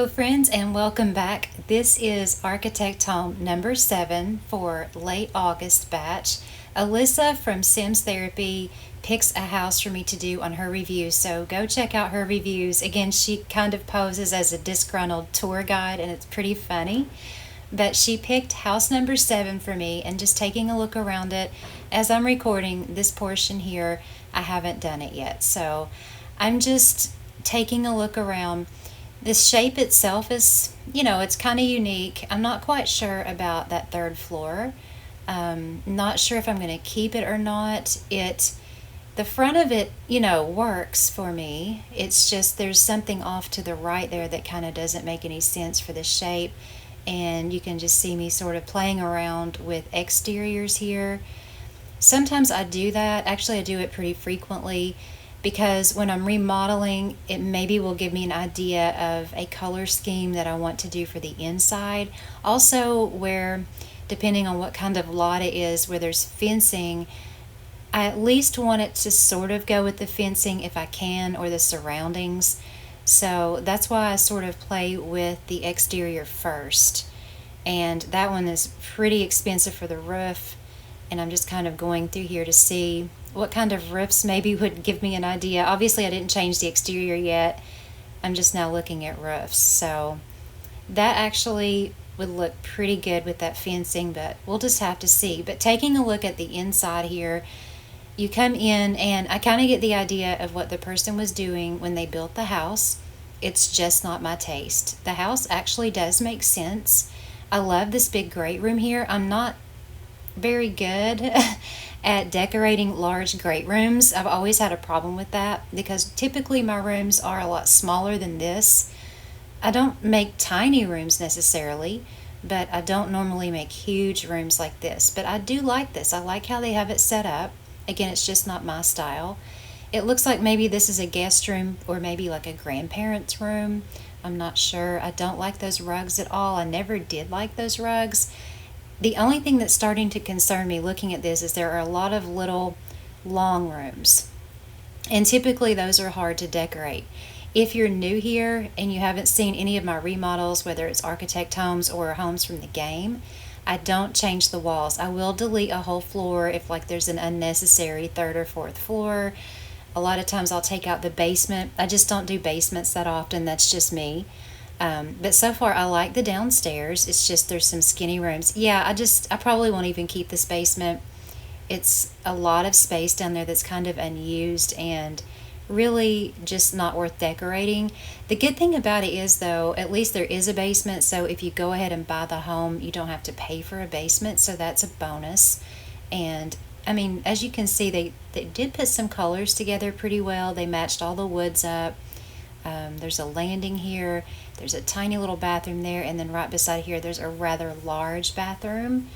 Hello friends and welcome back. This is Architect Home number 7 for late August batch. Alyssa from Sims Therapy picks a house for me to do on her review, so go check out her reviews. Again, she kind of poses as a disgruntled tour guide and it's pretty funny. But she picked house number 7 for me, and just taking a look around it as I'm recording this portion here, I haven't done it yet. So I'm just taking a look around. This shape itself is, it's kind of unique. I'm not quite sure about that third floor. Not sure if I'm going to keep it or not. The front of it, works for me. It's just there's something off to the right there that kind of doesn't make any sense for the shape. And you can just see me sort of playing around with exteriors here. Sometimes I do that. Actually, I do it pretty frequently, because when I'm remodeling, it maybe will give me an idea of a color scheme that I want to do for the inside. Also, where, depending on what kind of lot it is, where there's fencing, I at least want it to sort of go with the fencing if I can, or the surroundings. So that's why I sort of play with the exterior first. And that one is pretty expensive for the roof. And I'm just kind of going through here to see what kind of roofs maybe would give me an idea. Obviously, I didn't change the exterior yet. I'm just now looking at roofs. So that actually would look pretty good with that fencing, but we'll just have to see. But taking a look at the inside here, you come in and I kind of get the idea of what the person was doing when they built the house. It's just not my taste. The house actually does make sense. I love this big great room here. I'm not very good at decorating large great rooms. I've always had a problem with that because typically my rooms are a lot smaller than this. I don't make tiny rooms necessarily, but I don't normally make huge rooms like this. But I do like this. I like how they have it set up. Again, it's just not my style. It looks like maybe this is a guest room or maybe like a grandparent's room. I'm not sure. I don't like those rugs at all. I never did like those rugs. The only thing that's starting to concern me looking at this is there are a lot of little long rooms. And typically those are hard to decorate. If you're new here and you haven't seen any of my remodels, whether it's Architect Homes or Homes from the Game, I don't change the walls. I will delete a whole floor if there's an unnecessary third or fourth floor. A lot of times I'll take out the basement. I just don't do basements that often. That's just me. But so far I like the downstairs. It's just there's some skinny rooms. Yeah, I probably won't even keep this basement. It's a lot of space down there that's kind of unused and really just not worth decorating. The good thing about it is, though, at least there is a basement, so if you go ahead and buy the home, you don't have to pay for a basement, so that's a bonus. And I mean, as you can see, they did put some colors together pretty well. They matched all the woods up. There's a landing here. There's a tiny little bathroom there, and then right beside here there's a rather large bathroom.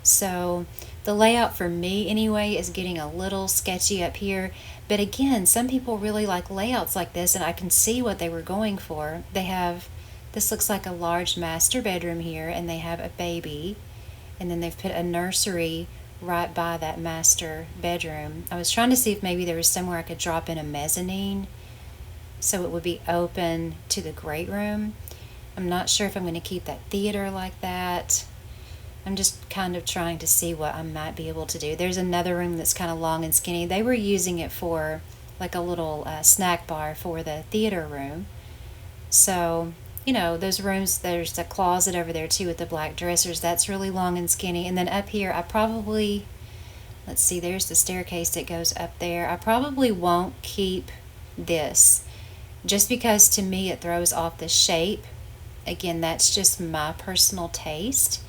So the layout for me anyway is getting a little sketchy up here. But again, some people really like layouts like this, and I can see what they were going for. This looks like a large master bedroom here, and they have a baby, and then they've put a nursery right by that master bedroom. I was trying to see if maybe there was somewhere I could drop in a mezzanine so it would be open to the great room. I'm not sure if I'm going to keep that theater like that. I'm just kind of trying to see what I might be able to do. There's another room that's kind of long and skinny. They were using it for like a little snack bar for the theater room. So, those rooms, there's a closet over there too with the black dressers. That's really long and skinny. And then up here, let's see, there's the staircase that goes up there. I probably won't keep this just because to me it throws off the shape. Again, that's just my personal taste.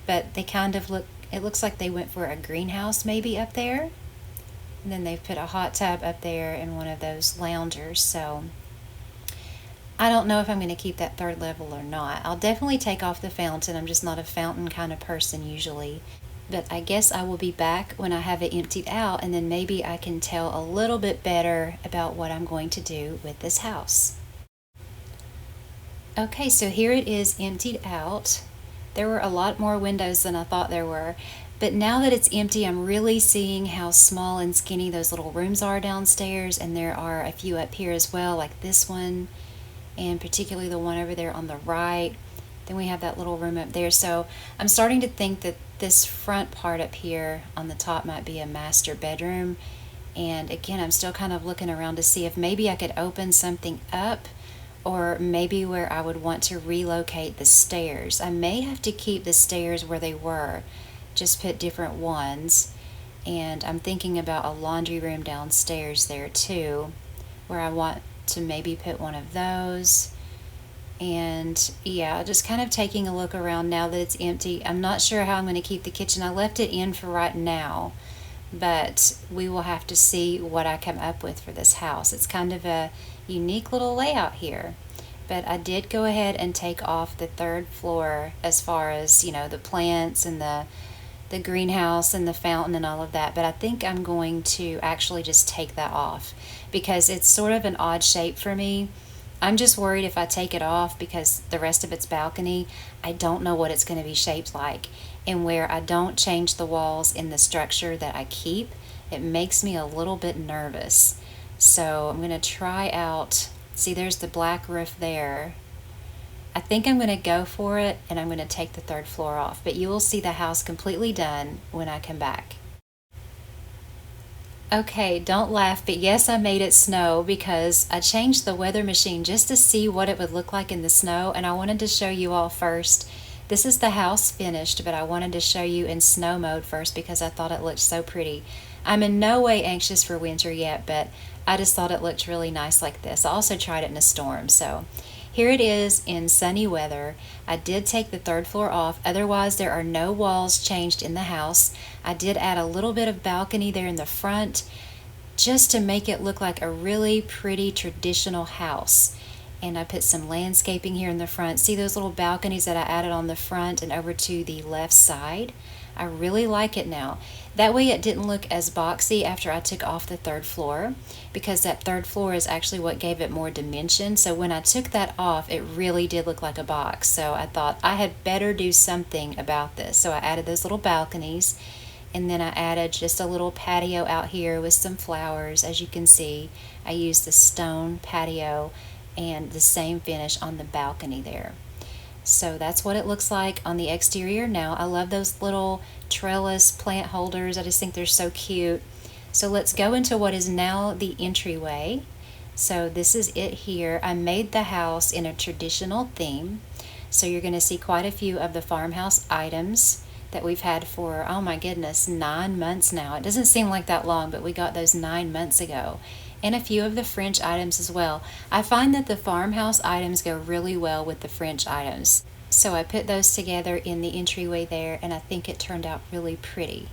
But they kind of it looks like they went for a greenhouse maybe up there. And then they've put a hot tub up there and one of those loungers. So I don't know if I'm going to keep that third level or not. I'll definitely take off the fountain. I'm just not a fountain kind of person usually. But I guess I will be back when I have it emptied out, and then maybe I can tell a little bit better about what I'm going to do with this house. Okay, so here it is emptied out. There were a lot more windows than I thought there were, but now that it's empty, I'm really seeing how small and skinny those little rooms are downstairs, and there are a few up here as well, like this one and particularly the one over there on the right. Then we have that little room up there. So I'm starting to think that this front part up here on the top might be a master bedroom. And again, I'm still kind of looking around to see if maybe I could open something up, or maybe where I would want to relocate the stairs. I may have to keep the stairs where they were, just put different ones. And I'm thinking about a laundry room downstairs there too, where I want to maybe put one of those. And yeah, just kind of taking a look around now that it's empty. I'm not sure how I'm going to keep the kitchen. I left it in for right now, but we will have to see what I come up with for this house. It's kind of a unique little layout here. But I did go ahead and take off the third floor as far as, the plants and the greenhouse and the fountain and all of that. But I think I'm going to actually just take that off because it's sort of an odd shape for me. I'm just worried if I take it off, because the rest of it's balcony, I don't know what it's going to be shaped like. And where I don't change the walls in the structure that I keep, it makes me a little bit nervous. So I'm going to try out, see, there's the black roof there. I think I'm going to go for it, and I'm going to take the third floor off. But you will see the house completely done when I come back. Okay, don't laugh, but yes, I made it snow because I changed the weather machine just to see what it would look like in the snow, and I wanted to show you all first. This is the house finished, but I wanted to show you in snow mode first because I thought it looked so pretty. I'm in no way anxious for winter yet, but I just thought it looked really nice like this. I also tried it in a storm, so here it is in sunny weather. I did take the third floor off. Otherwise, there are no walls changed in the house. I did add a little bit of balcony there in the front just to make it look like a really pretty traditional house. And I put some landscaping here in the front. See those little balconies that I added on the front and over to the left side? I really like it now. That way it didn't look as boxy after I took off the third floor, because that third floor is actually what gave it more dimension. So when I took that off, it really did look like a box. So I thought I had better do something about this. So I added those little balconies, and then I added just a little patio out here with some flowers. As you can see, I used the stone patio and the same finish on the balcony there. So that's what it looks like on the exterior now. I love those little trellis plant holders. I just think they're so cute. So let's go into what is now the entryway. So this is it here. I made the house in a traditional theme. So you're going to see quite a few of the farmhouse items that we've had for, oh my goodness, 9 months now. It doesn't seem like that long, but we got those 9 months ago. And a few of the French items as well. I find that the farmhouse items go really well with the French items. So I put those together in the entryway there, and I think it turned out really pretty.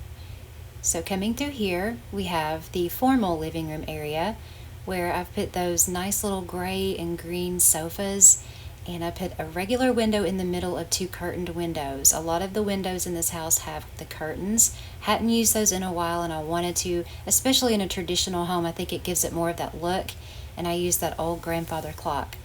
So coming through here, we have the formal living room area where I've put those nice little gray and green sofas, and I put a regular window in the middle of 2 curtained windows. A lot of the windows in this house have the curtains. Hadn't used those in a while, and I wanted to, especially in a traditional home. I think it gives it more of that look, and I used that old grandfather clock.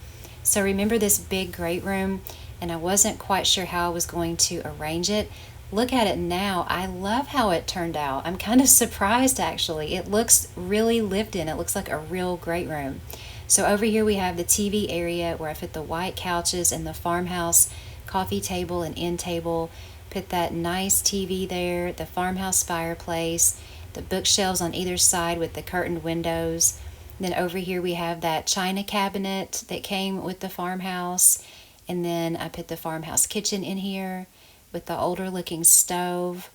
So remember this big great room, and I wasn't quite sure how I was going to arrange it. Look at it now. I love how it turned out. I'm kind of surprised, actually. It looks really lived in. It looks like a real great room. So over here we have the TV area where I put the white couches and the farmhouse coffee table and end table. Put that nice TV there, the farmhouse fireplace, the bookshelves on either side with the curtained windows. Then over here we have that china cabinet that came with the farmhouse. And then I put the farmhouse kitchen in here with the older looking stove.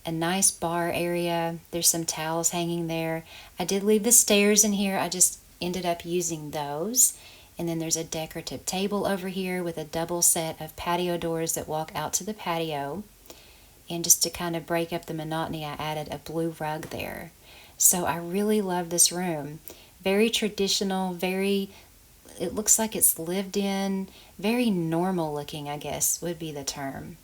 A nice bar area. There's some towels hanging there. I did leave the stairs in here. I just ended up using those. And then there's a decorative table over here with a double set of patio doors that walk out to the patio. And just to kind of break up the monotony, I added a blue rug there. So I really love this room. Very traditional, it looks like it's lived in, very normal looking, I guess would be the term.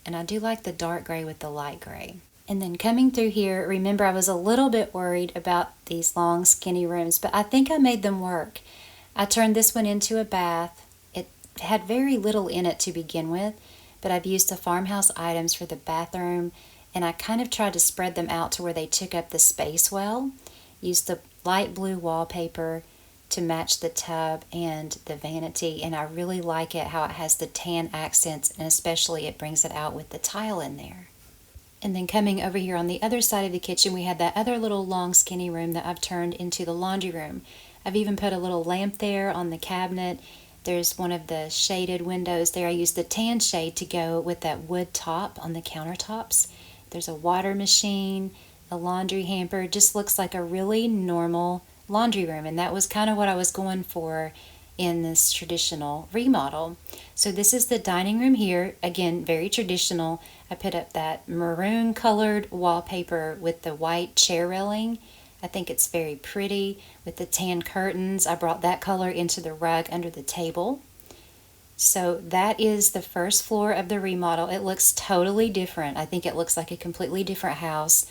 And I do like the dark gray with the light gray. And then coming through here, remember I was a little bit worried about these long skinny rooms, but I think I made them work. I turned this one into a bath. It had very little in it to begin with, but I've used the farmhouse items for the bathroom, and I kind of tried to spread them out to where they took up the space well. Used the light blue wallpaper to to match the tub and the vanity, and I really like it how it has the tan accents, and especially it brings it out with the tile in there. And then coming over here on the other side of the kitchen, we had that other little long skinny room that I've turned into the laundry room. I've even put a little lamp there on the cabinet. There's one of the shaded windows there. I used the tan shade to go with that wood top on the countertops. There's a water machine, a laundry hamper. It just looks like a really normal laundry room, and that was kind of what I was going for in this traditional remodel. So this is the dining room here. Again, very traditional. I put up that maroon colored wallpaper with the white chair railing. I think it's very pretty with the tan curtains. I brought that color into the rug under the table. So that is the first floor of the remodel. It looks totally different. I think it looks like a completely different house,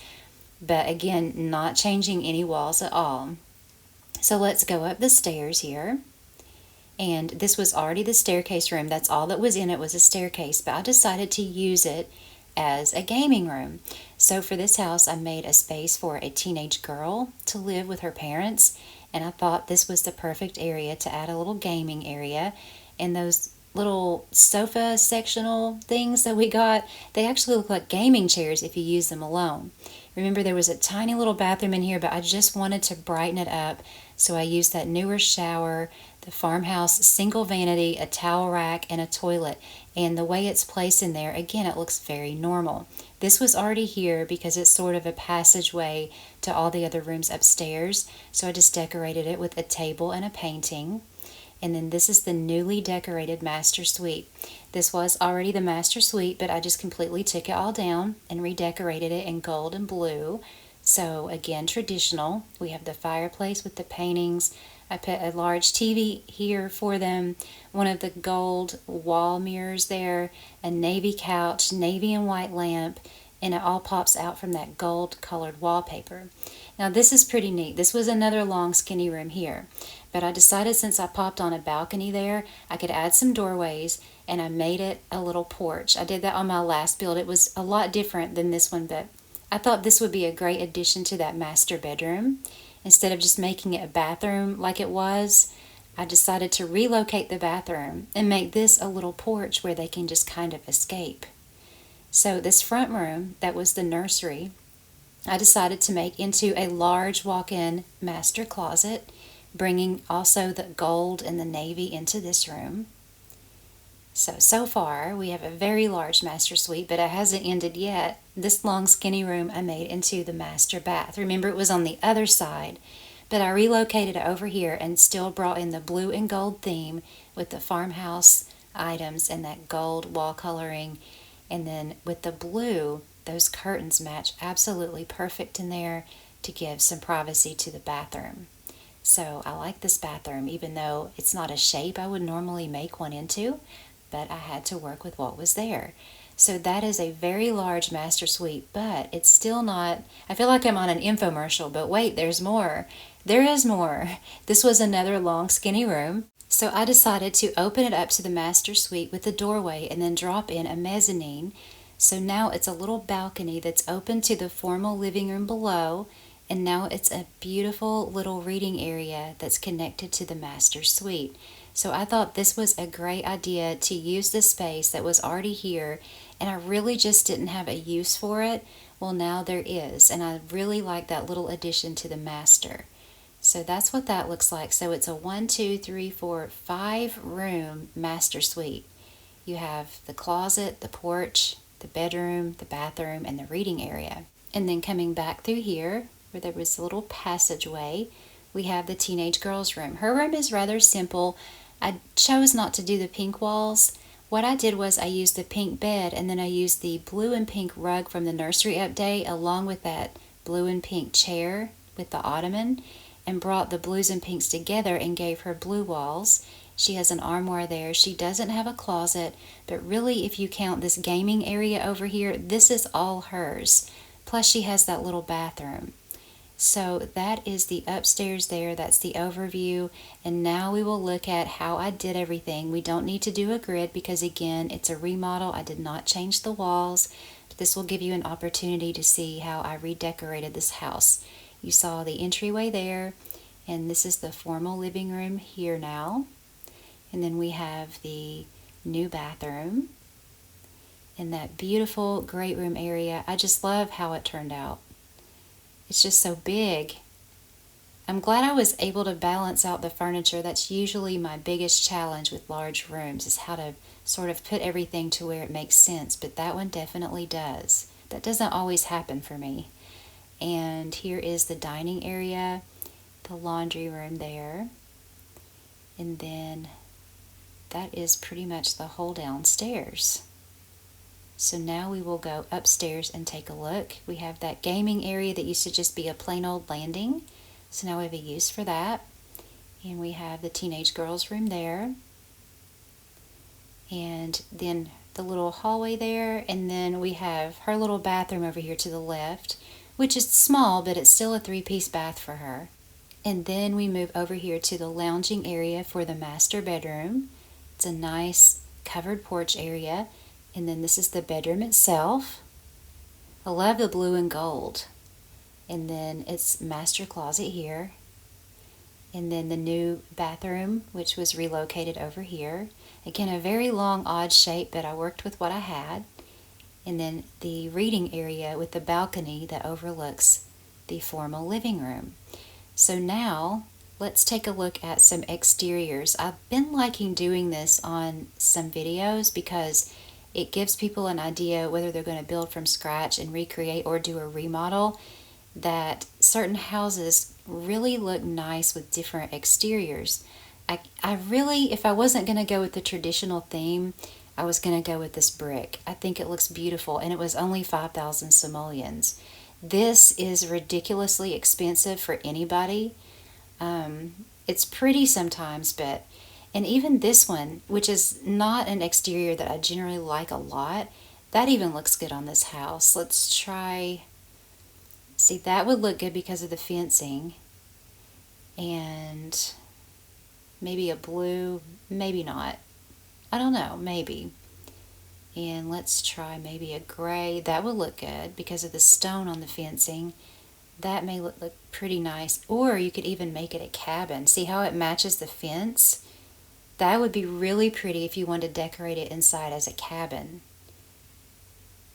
but again, not changing any walls at all. So let's go up the stairs here. And this was already the staircase room. That's all that was in it, was a staircase, but I decided to use it as a gaming room. So for this house, I made a space for a teenage girl to live with her parents, and I thought this was the perfect area to add a little gaming area. And those little sofa sectional things that we got, they actually look like gaming chairs if you use them alone. Remember, there was a tiny little bathroom in here, but I just wanted to brighten it up, so I used that newer shower, the Farmhouse single vanity, a towel rack, and a toilet. And the way it's placed in there, again, it looks very normal. This was already here because it's sort of a passageway to all the other rooms upstairs, so I just decorated it with a table and a painting. And then this is the newly decorated master suite. This was already the master suite, but I just completely took it all down and redecorated it in gold and blue. So again, traditional. We have the fireplace with the paintings. I put a large TV here for them, one of the gold wall mirrors there, a navy couch, navy and white lamp, and it all pops out from that gold colored wallpaper. Now this is pretty neat. This was another long skinny room here, but I decided since I popped on a balcony there, I could add some doorways, and I made it a little porch. I did that on my last build. It was a lot different than this one, but I thought this would be a great addition to that master bedroom. Instead of just making it a bathroom like it was, I decided to relocate the bathroom and make this a little porch where they can just kind of escape. So this front room, that was the nursery, I decided to make into a large walk-in master closet, bringing also the gold and the navy into this room. So far, we have a very large master suite, but it hasn't ended yet. This long skinny room I made into the master bath. Remember, it was on the other side, but I relocated it over here and still brought in the blue and gold theme with the farmhouse items and that gold wall coloring. And then with the blue, those curtains match absolutely perfect in there to give some privacy to the bathroom. So I like this bathroom, even though it's not a shape I would normally make one into, but I had to work with what was there. So that is a very large master suite, but it's still not, I feel like I'm on an infomercial, but wait, there's more. There is more. This was another long skinny room. So I decided to open it up to the master suite with the doorway and then drop in a mezzanine. So now it's a little balcony that's open to the formal living room below, and now it's a beautiful little reading area that's connected to the master suite. So I thought this was a great idea to use the space that was already here, and I really just didn't have a use for it. Well, now there is, and I really like that little addition to the master. So that's what that looks like. So it's a 5-room master suite. You have the closet, the porch, the bedroom, the bathroom, and the reading area. And then coming back through here, where there was a little passageway, we have the teenage girl's room. Her room is rather simple. I chose not to do the pink walls. What I did was I used the pink bed, and then I used the blue and pink rug from the nursery update along with that blue and pink chair with the ottoman, and brought the blues and pinks together and gave her blue walls. She has an armoire there. She doesn't have a closet, but really if you count this gaming area over here, this is all hers. Plus she has that little bathroom. So that is the upstairs there. That's the overview. And now we will look at how I did everything. We don't need to do a grid because, again, it's a remodel. I did not change the walls. But this will give you an opportunity to see how I redecorated this house. You saw the entryway there, And this is the formal living room here now. And then we have the new bathroom and that beautiful great room area. I just love how it turned out. It's just so big. I'm glad I was able to balance out the furniture. That's usually my biggest challenge with large rooms, is how to sort of put everything to where it makes sense, but that one definitely does. That doesn't always happen for me. And here is the dining area, the laundry room there, and then that is pretty much the whole downstairs. So now we will go upstairs and take a look. We have that gaming area that used to just be a plain old landing. So now we have a use for that. And we have the teenage girls' room there. And then the little hallway there. And then we have her little bathroom over here to the left, which is small, but it's still a 3-piece bath for her. And then we move over here to the lounging area for the master bedroom. It's a nice covered porch area. And then this is the bedroom itself. I love the blue and gold. And then it's master closet here. And then the new bathroom, which was relocated over here. Again, a very long, odd shape, but I worked with what I had. And then the reading area with the balcony that overlooks the formal living room. So now, let's take a look at some exteriors. I've been liking doing this on some videos because it gives people an idea whether they're going to build from scratch and recreate or do a remodel, that certain houses really look nice with different exteriors. I really, if I wasn't going to go with the traditional theme, I was going to go with this brick. I think it looks beautiful, and it was only 5,000 simoleons. This is ridiculously expensive for anybody. It's pretty sometimes, but, and even this one, which is not an exterior that I generally like a lot, that even looks good on this house. Let's try, see, that would look good because of the fencing. And maybe a blue, maybe not. I don't know, maybe. And let's try maybe a gray. That would look good because of the stone on the fencing. That may look pretty nice. Or you could even make it a cabin. See how it matches the fence? That would be really pretty if you wanted to decorate it inside as a cabin.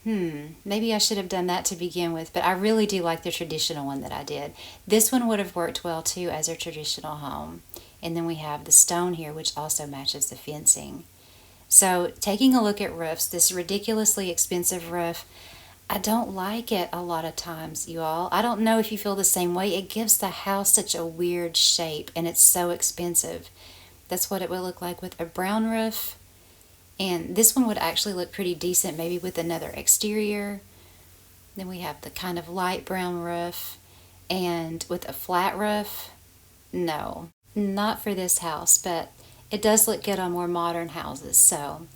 Maybe I should have done that to begin with, but I really do like the traditional one that I did. This one would have worked well too as a traditional home. And then we have the stone here, which also matches the fencing. So taking a look at roofs, this ridiculously expensive roof, I don't like it a lot of times, you all. I don't know if you feel the same way. It gives the house such a weird shape, and it's so expensive. That's what it would look like with a brown roof. And this one would actually look pretty decent, maybe with another exterior. Then we have the kind of light brown roof. And with a flat roof, no, not for this house, but it does look good on more modern houses. So,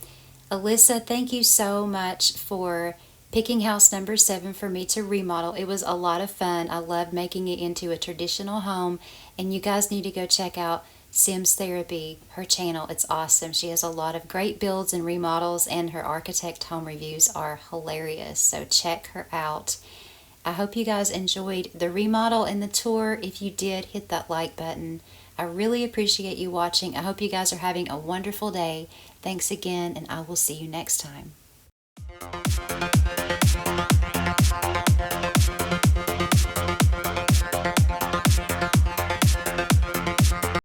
Alyssa, thank you so much for picking house number 7 for me to remodel. It was a lot of fun. I loved making it into a traditional home. And you guys need to go check out Sims Therapy, her channel. It's awesome. She has a lot of great builds and remodels, and her architect home reviews are hilarious. So check her out. I hope you guys enjoyed the remodel and the tour. If you did, hit that like button. I really appreciate you watching. I hope you guys are having a wonderful day. Thanks again, and I will see you next time.